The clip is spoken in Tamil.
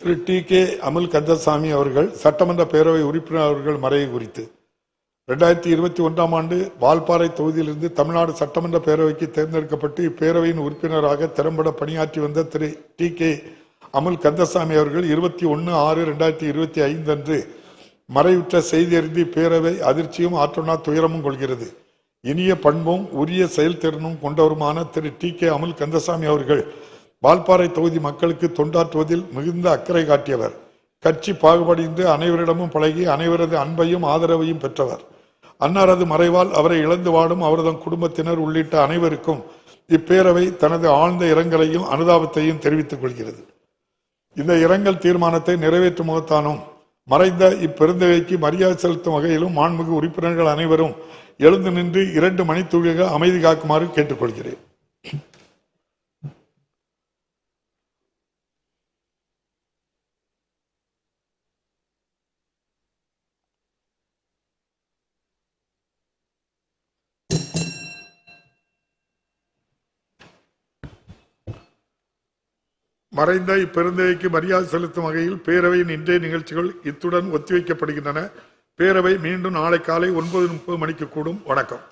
திரு டி.கே. அமுல் கந்தசாமி அவர்கள் சட்டமன்ற பேரவை உறுப்பினர் அவர்கள் மறைவு குறித்து 2021ஆம் ஆண்டு வால்பாறை தொகுதியிலிருந்து தமிழ்நாடு சட்டமன்ற பேரவைக்கு தேர்ந்தெடுக்கப்பட்டு இப்பேரவையின் உறுப்பினராக திறம்பட பணியாற்றி வந்த திரு டி.கே. அமுல் கந்தசாமி அவர்கள் 21/6/2025 அன்று மறைவுற்ற செய்தி அறிந்து பேரவை அதிர்ச்சியும் ஆற்றொன்னா துயரமும் கொள்கிறது. இனிய பண்பும் உரிய செயல்திறனும் கொண்டவருமான திரு டி.கே. அமுல் கந்தசாமி அவர்கள் வால்பாறை தொகுதி மக்களுக்கு தொண்டாற்றுவதில் மிகுந்த அக்கறை காட்டியவர். கட்சி பாகுபாடின்றி அனைவரிடமும் பழகி அனைவரது அன்பையும் ஆதரவையும் பெற்றவர். அன்னாரது மறைவால் அவரை இழந்து வாடும் அவரது குடும்பத்தினர் உள்ளிட்ட அனைவருக்கும் இப்பேரவை தனது ஆழ்ந்த இரங்கலையும் அனுதாபத்தையும் தெரிவித்துக் கொள்கிறது. இந்த இரங்கல் தீர்மானத்தை நிறைவேற்றும் முகத்தானும் மறைந்த இப்பெருந்தகைக்கு மரியாதை செலுத்தும் வகையிலும் மாண்புமிகு உறுப்பினர்கள் அனைவரும் எழுந்து நின்று 2 மணித்துளிகள் அமைதி காக்குமாறு கேட்டுக்கொள்கிறேன். மறைந்த இப்பெருந்தகைக்கு மரியாதை செலுத்தும் வகையில் பேரவையின் இன்றைய நிகழ்ச்சிகள் இத்துடன் ஒத்திவைக்கப்படுகின்றன. பேரவை மீண்டும் நாளை காலை 9:30 மணிக்கு கூடும். வணக்கம்.